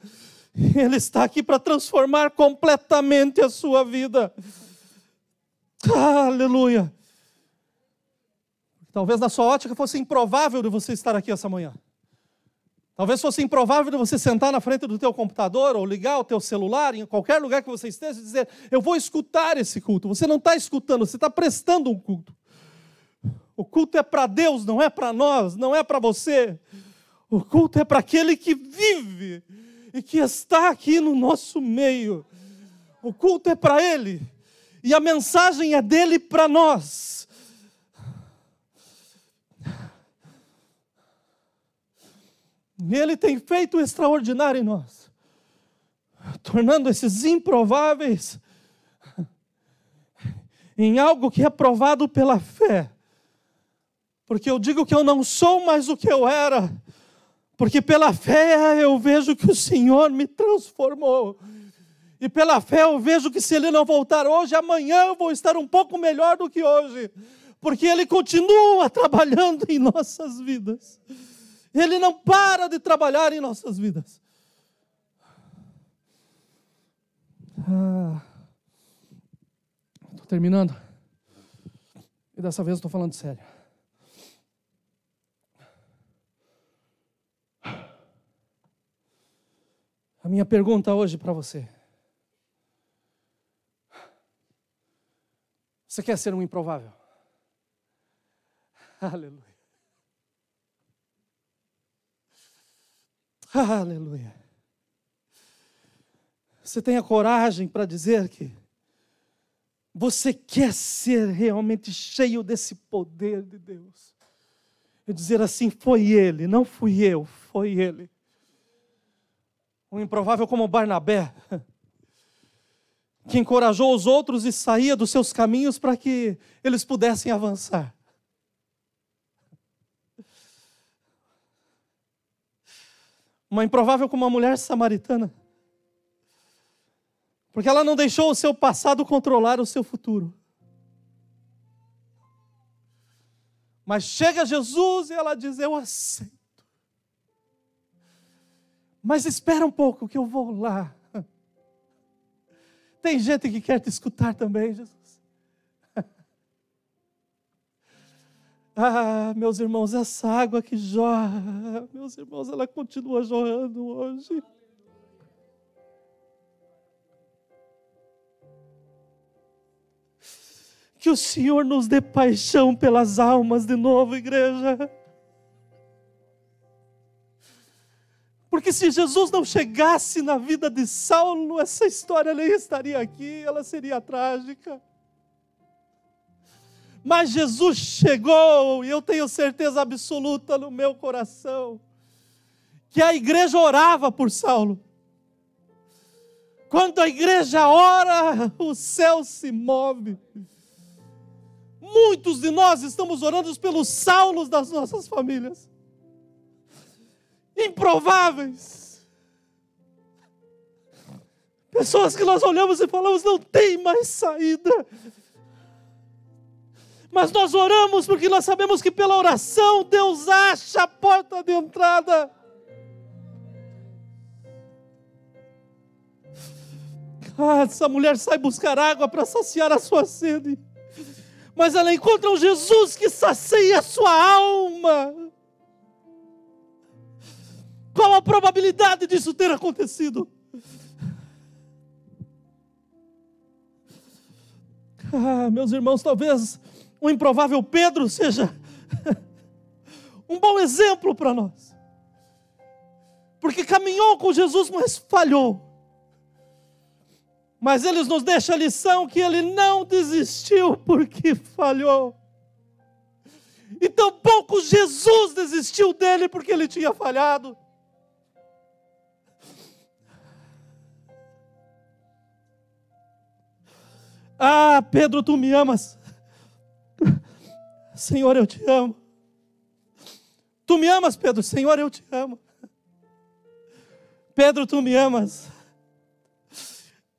Ele está aqui para transformar completamente a sua vida. Aleluia. Talvez na sua ótica fosse improvável de você estar aqui essa manhã. Talvez fosse improvável de você sentar na frente do teu computador ou ligar o teu celular em qualquer lugar que você esteja e dizer, eu vou escutar esse culto. Você não está escutando, você está prestando um culto. O culto é para Deus, não é para nós, não é para você. O culto é para aquele que vive e que está aqui no nosso meio. O culto é para Ele. E a mensagem é dele para nós. Ele tem feito o extraordinário em nós, tornando esses improváveis em algo que é provado pela fé. Porque eu digo que eu não sou mais o que eu era, porque pela fé eu vejo que o Senhor me transformou. E pela fé eu vejo que se Ele não voltar hoje, amanhã eu vou estar um pouco melhor do que hoje, porque Ele continua trabalhando em nossas vidas. Ele não para de trabalhar em nossas vidas. Estou terminando. E dessa vez estou falando sério. A minha pergunta hoje para você. Você quer ser um improvável? Aleluia. Aleluia. Você tem a coragem para dizer que você quer ser realmente cheio desse poder de Deus. E dizer assim, foi Ele, não fui eu, foi Ele. Um improvável como Barnabé, que encorajou os outros e saía dos seus caminhos para que eles pudessem avançar. Uma improvável como uma mulher samaritana, porque ela não deixou o seu passado controlar o seu futuro. Mas chega Jesus e ela diz, eu aceito. Mas espera um pouco que eu vou lá. Tem gente que quer te escutar também, Jesus. Ah, meus irmãos, essa água que jorra, meus irmãos, ela continua jorrando hoje. Que o Senhor nos dê paixão pelas almas de novo, igreja. Porque se Jesus não chegasse na vida de Saulo, essa história nem estaria aqui, ela seria trágica. Mas Jesus chegou, e eu tenho certeza absoluta no meu coração, que a igreja orava por Saulo. Quando a igreja ora, o céu se move. Muitos de nós estamos orando pelos Saulos das nossas famílias. Improváveis. Pessoas que nós olhamos e falamos, não tem mais saída. Mas nós oramos porque nós sabemos que pela oração Deus acha a porta de entrada. Ah, essa mulher sai buscar água para saciar a sua sede. Mas ela encontra um Jesus que sacia a sua alma. Qual a probabilidade disso ter acontecido? Ah, meus irmãos, talvez o improvável Pedro seja um bom exemplo para nós. Porque caminhou com Jesus, mas falhou. Mas ele nos deixa a lição que ele não desistiu porque falhou. E tampouco Jesus desistiu dele porque ele tinha falhado. Ah, Pedro, tu me amas. Senhor, eu te amo. Tu me amas, Pedro? Senhor, eu te amo. Pedro, tu me amas.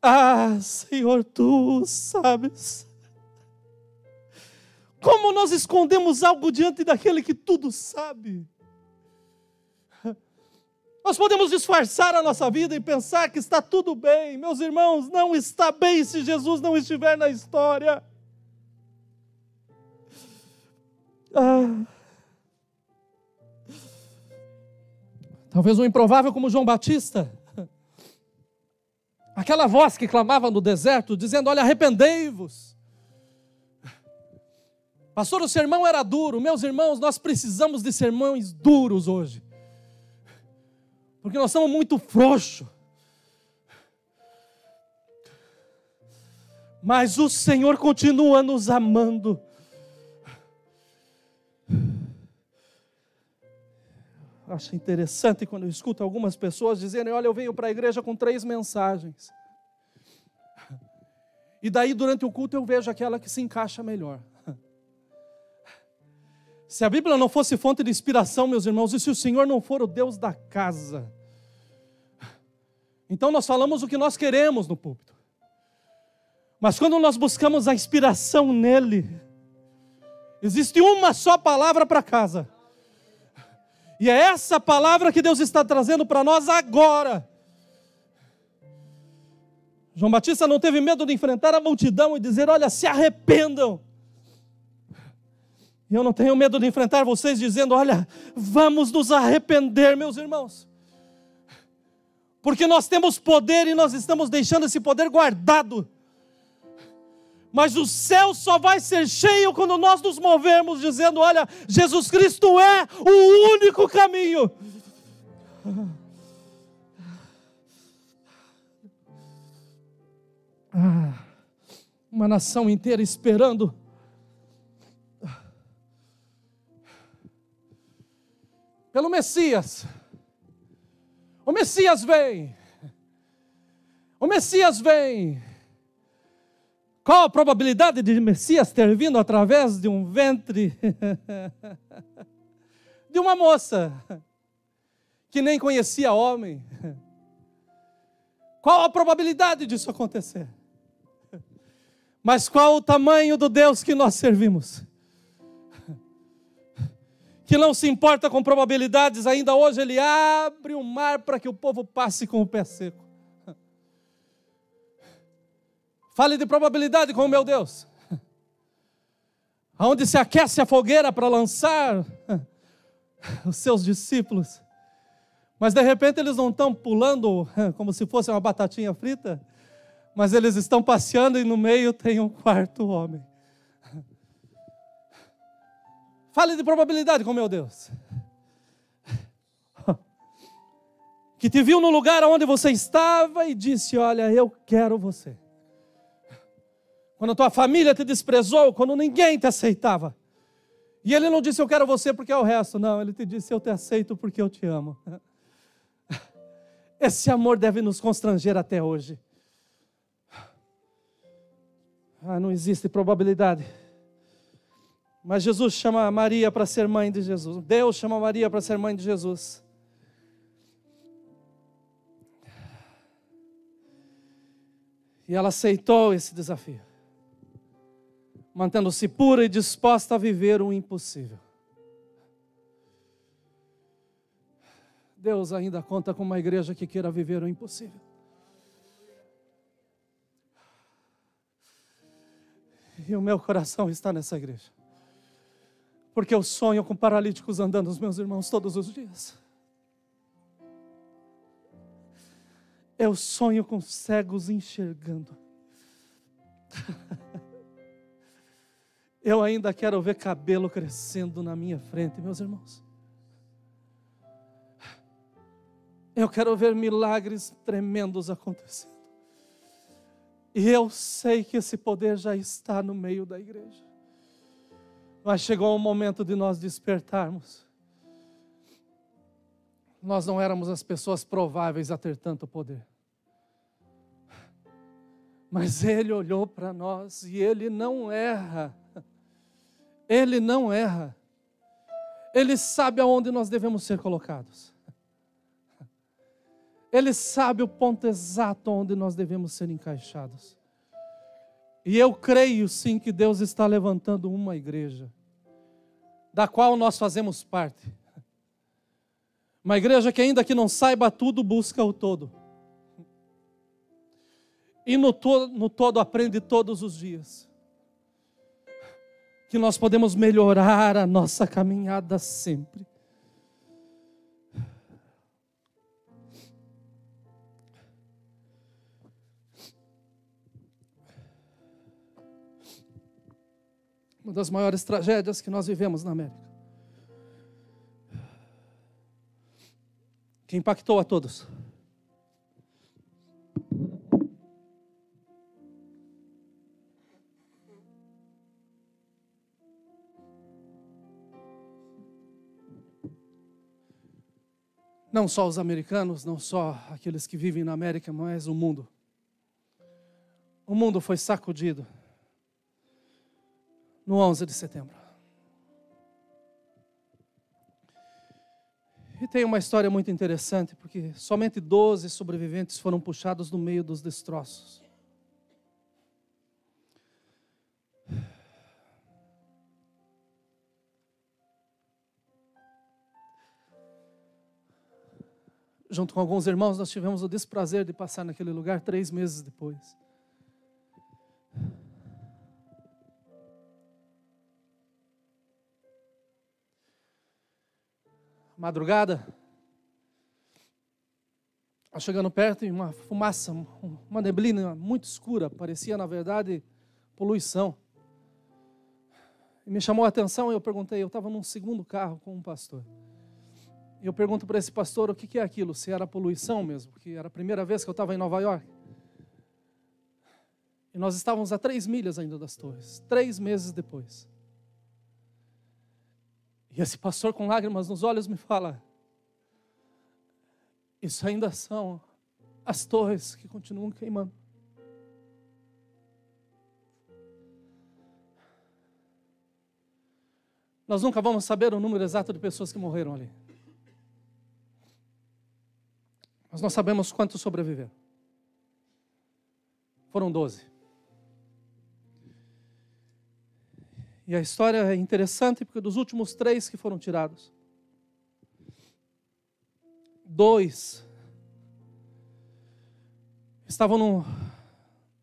Ah, Senhor, tu sabes. Como nós escondemos algo diante daquele que tudo sabe? Nós podemos disfarçar a nossa vida e pensar que está tudo bem. Meus irmãos, não está bem se Jesus não estiver na história. Talvez um improvável como João Batista. Aquela voz que clamava no deserto, dizendo, olha, arrependei-vos. Pastor, o sermão era duro. Meus irmãos, nós precisamos de sermões duros hoje. Porque nós somos muito frouxos. Mas o Senhor continua nos amando. Acho interessante quando eu escuto algumas pessoas dizerem, olha, eu venho para a igreja com 3 mensagens. E daí durante o culto eu vejo aquela que se encaixa melhor. Se a Bíblia não fosse fonte de inspiração, meus irmãos, e se o Senhor não for o Deus da casa, então nós falamos o que nós queremos no púlpito. Mas quando nós buscamos a inspiração nele, existe uma só palavra para casa. E é essa palavra que Deus está trazendo para nós agora. João Batista não teve medo de enfrentar a multidão e dizer, olha, se arrependam. E eu não tenho medo de enfrentar vocês dizendo, olha, vamos nos arrepender, meus irmãos. Porque nós temos poder e nós estamos deixando esse poder guardado. Mas o céu só vai ser cheio quando nós nos movermos dizendo, olha, Jesus Cristo é o único caminho. Uma nação inteira esperando. Pelo Messias. O Messias vem. O Messias vem. Qual a probabilidade de Messias ter vindo através de um ventre de uma moça que nem conhecia homem? Qual a probabilidade disso acontecer? Mas qual o tamanho do Deus que nós servimos? Que não se importa com probabilidades, ainda hoje Ele abre o mar para que o povo passe com o pé seco. Fale de probabilidade com o meu Deus. onde se aquece a fogueira para lançar os seus discípulos. Mas de repente eles não estão pulando como se fosse uma batatinha frita, mas eles estão passeando e no meio tem um quarto homem. Fale de probabilidade com meu Deus. Que te viu no lugar onde você estava e disse: olha, eu quero você. Quando a tua família te desprezou, quando ninguém te aceitava. E ele não disse: eu quero você porque é o resto. Não, ele te disse: eu te aceito porque eu te amo. Esse amor deve nos constranger até hoje. Não existe probabilidade. Mas Jesus chama Maria para ser mãe de Jesus. Deus chama Maria para ser mãe de Jesus. E ela aceitou esse desafio, mantendo-se pura e disposta a viver o impossível. Deus ainda conta com uma igreja que queira viver o impossível. E o meu coração está nessa igreja. Porque eu sonho com paralíticos andando, os meus irmãos, todos os dias. Eu sonho com cegos enxergando. Eu ainda quero ver cabelo crescendo na minha frente, meus irmãos. Eu quero ver milagres tremendos acontecendo. E eu sei que esse poder já está no meio da igreja. Mas chegou o momento de nós despertarmos. Nós não éramos as pessoas prováveis a ter tanto poder. Mas Ele olhou para nós e Ele não erra. Ele não erra. Ele sabe aonde nós devemos ser colocados. Ele sabe o ponto exato onde nós devemos ser encaixados. E eu creio sim que Deus está levantando uma igreja, da qual nós fazemos parte. Uma igreja que ainda que não saiba tudo, busca o todo. E no todo aprende todos os dias. Que nós podemos melhorar a nossa caminhada sempre. Uma das maiores tragédias que nós vivemos na América, que impactou a todos. Não só os americanos, não só aqueles que vivem na América, mas o mundo. O mundo foi sacudido no 11 de setembro. E tem uma história muito interessante, porque somente 12 sobreviventes foram puxados no meio dos destroços. Junto com alguns irmãos, nós tivemos o desprazer de passar naquele lugar 3 meses depois. Madrugada, chegando perto, e uma fumaça, uma neblina muito escura, parecia na verdade poluição. E me chamou a atenção e eu perguntei, eu estava num segundo carro com um pastor. E eu pergunto para esse pastor o que é aquilo, se era poluição mesmo, porque era a primeira vez que eu estava em Nova York. E nós estávamos a 3 milhas ainda das torres, 3 meses depois. E esse pastor com lágrimas nos olhos me fala, isso ainda são as torres que continuam queimando. Nós nunca vamos saber o número exato de pessoas que morreram ali. Mas nós sabemos quantos sobreviveram. Foram 12. E a história é interessante porque dos últimos 3 que foram tirados, 2 estavam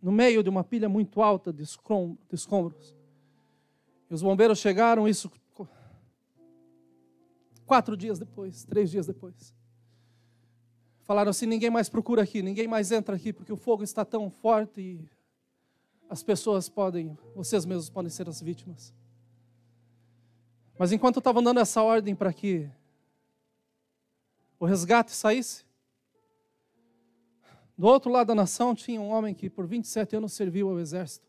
no meio de uma pilha muito alta de escombros. E os bombeiros chegaram, isso 4 dias depois, 3 dias depois. Falaram assim, ninguém mais procura aqui, ninguém mais entra aqui, porque o fogo está tão forte e as pessoas vocês mesmos podem ser as vítimas. Mas enquanto eu estava dando essa ordem para que o resgate saísse, do outro lado da nação tinha um homem que por 27 anos serviu ao exército.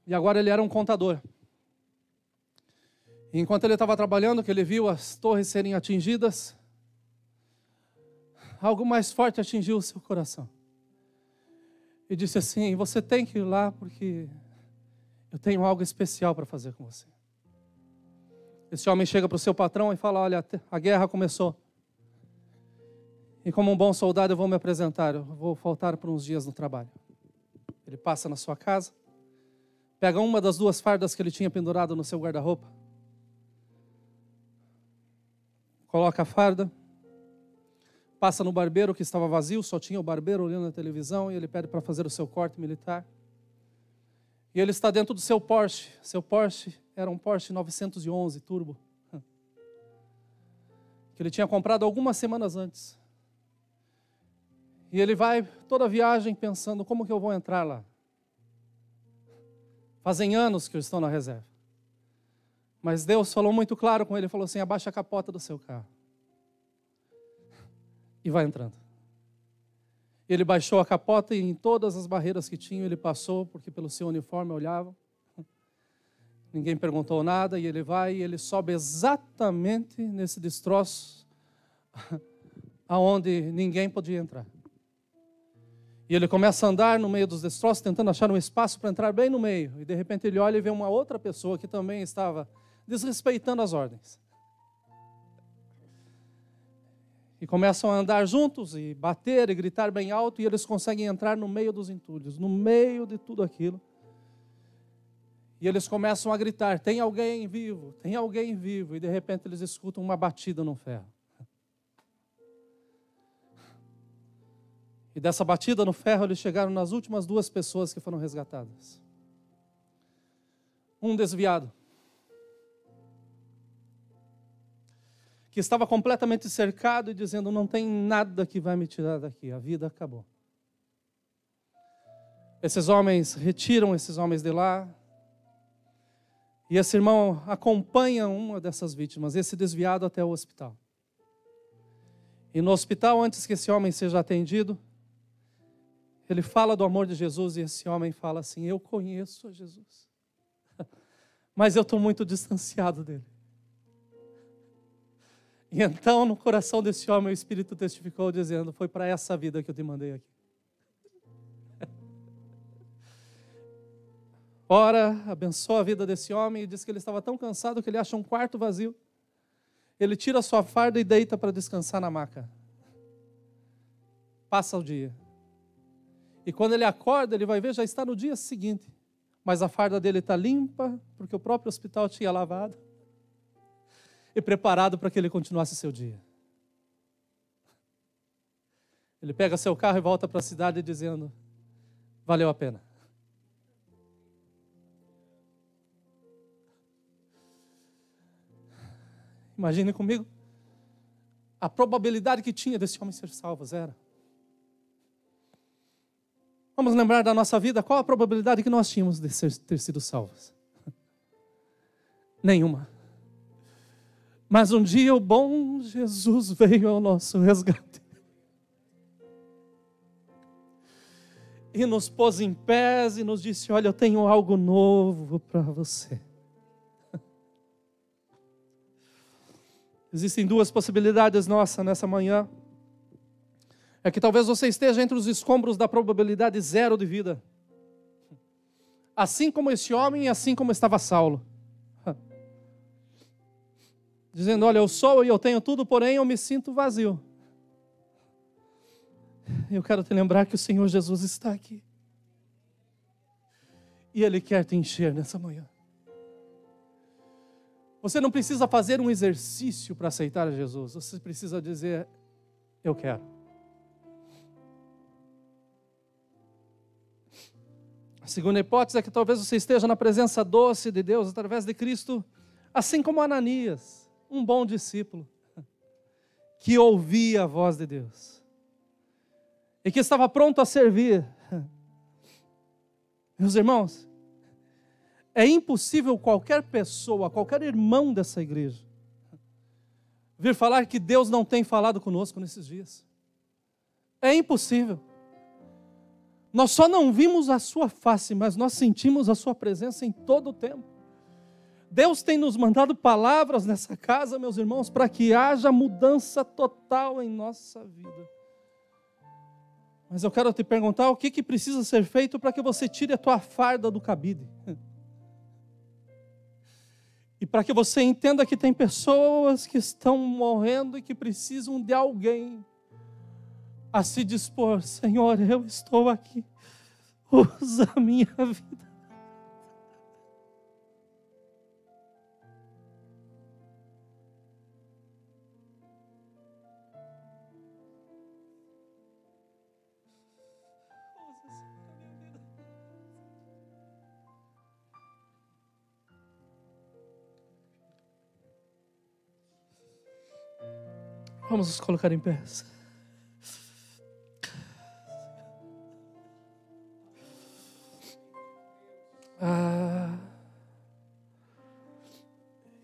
E agora ele era um contador. E enquanto ele estava trabalhando, que ele viu as torres serem atingidas, algo mais forte atingiu o seu coração. E disse assim, você tem que ir lá porque eu tenho algo especial para fazer com você. Esse homem chega para o seu patrão e fala, olha, a guerra começou. E como um bom soldado eu vou me apresentar, eu vou faltar por uns dias no trabalho. Ele passa na sua casa, pega uma das 2 fardas que ele tinha pendurado no seu guarda-roupa, coloca a farda, passa no barbeiro que estava vazio, só tinha o barbeiro olhando a televisão, e ele pede para fazer o seu corte militar. E ele está dentro do seu Porsche. Seu Porsche era um Porsche 911 Turbo, que ele tinha comprado algumas semanas antes. E ele vai toda a viagem pensando, como que eu vou entrar lá? Fazem anos que eu estou na reserva. Mas Deus falou muito claro com ele, falou assim, abaixa a capota do seu carro. E vai entrando. Ele baixou a capota e em todas as barreiras que tinham ele passou, porque pelo seu uniforme olhavam. Ninguém perguntou nada e ele vai e ele sobe exatamente nesse destroço aonde ninguém podia entrar. E ele começa a andar no meio dos destroços, tentando achar um espaço para entrar bem no meio. E de repente ele olha e vê uma outra pessoa que também estava desrespeitando as ordens. E começam a andar juntos e bater e gritar bem alto, e eles conseguem entrar no meio dos entulhos, no meio de tudo aquilo. E eles começam a gritar, tem alguém vivo, tem alguém vivo. E de repente eles escutam uma batida no ferro. E dessa batida no ferro eles chegaram nas últimas 2 pessoas que foram resgatadas. Um desviado, que estava completamente cercado e dizendo, não tem nada que vai me tirar daqui, a vida acabou. Esses homens retiram esses homens de lá, e esse irmão acompanha uma dessas vítimas, esse desviado até o hospital. E no hospital, antes que esse homem seja atendido, ele fala do amor de Jesus e esse homem fala assim, eu conheço a Jesus, mas eu estou muito distanciado dele. E então, no coração desse homem, o Espírito testificou, dizendo, foi para essa vida que eu te mandei aqui. Ora, abençoa a vida desse homem e diz que ele estava tão cansado que ele acha um quarto vazio. Ele tira a sua farda e deita para descansar na maca. Passa o dia. E quando ele acorda, ele vai ver, já está no dia seguinte. Mas a farda dele está limpa, porque o próprio hospital tinha lavado. E preparado para que ele continuasse seu dia. Ele pega seu carro e volta para a cidade dizendo, valeu a pena. Imagine comigo a probabilidade que tinha desse homem ser salvo, zero. Vamos lembrar da nossa vida, qual a probabilidade que nós tínhamos de ter sido salvos? Nenhuma. Mas um dia o bom Jesus veio ao nosso resgate. E nos pôs em pés e nos disse, olha, eu tenho algo novo para você. Existem 2 possibilidades nossas nessa manhã. É que talvez você esteja entre os escombros da probabilidade zero de vida. Assim como esse homem e assim como estava Saulo. Dizendo, olha, eu sou e eu tenho tudo, porém eu me sinto vazio. Eu quero te lembrar que o Senhor Jesus está aqui. E Ele quer te encher nessa manhã. Você não precisa fazer um exercício para aceitar Jesus. Você precisa dizer, eu quero. A segunda hipótese é que talvez você esteja na presença doce de Deus através de Cristo, assim como Ananias, um bom discípulo, que ouvia a voz de Deus e que estava pronto a servir. Meus irmãos, é impossível qualquer pessoa, qualquer irmão dessa igreja, vir falar que Deus não tem falado conosco nesses dias. É impossível. Nós só não vimos a sua face, mas nós sentimos a sua presença em todo o tempo. Deus tem nos mandado palavras nessa casa, meus irmãos, para que haja mudança total em nossa vida. Mas eu quero te perguntar o que precisa ser feito para que você tire a tua farda do cabide. E para que você entenda que tem pessoas que estão morrendo e que precisam de alguém a se dispor. Senhor, eu estou aqui. Usa a minha vida. Vamos nos colocar em pé.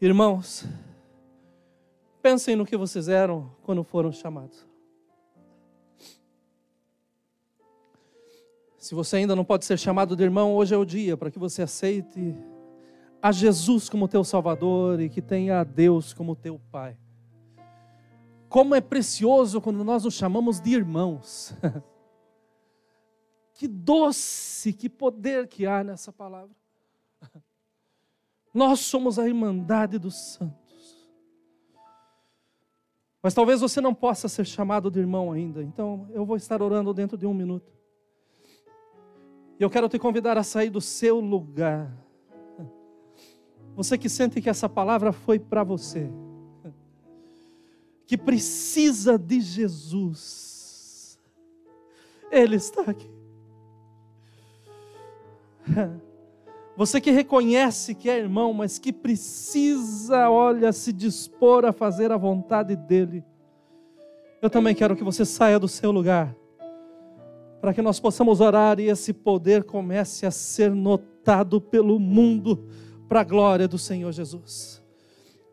Irmãos, pensem no que vocês eram quando foram chamados. Se você ainda não pode ser chamado de irmão, hoje é o dia para que você aceite a Jesus como teu Salvador e que tenha a Deus como teu Pai. Como é precioso quando nós nos chamamos de irmãos. Que doce, que poder que há nessa palavra. Nós somos a Irmandade dos Santos. Mas talvez você não possa ser chamado de irmão ainda. Então eu vou estar orando dentro de 1 minuto. E eu quero te convidar a sair do seu lugar. Você que sente que essa palavra foi para você, que precisa de Jesus, Ele está aqui. Você que reconhece que é irmão, mas que precisa, se dispor a fazer a vontade dEle. Eu também quero que você saia do seu lugar, para que nós possamos orar e esse poder comece a ser notado pelo mundo, para a glória do Senhor Jesus.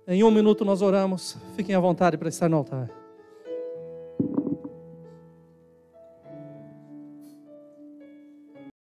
Em 1 minuto nós oramos. Fiquem à vontade para estar no altar.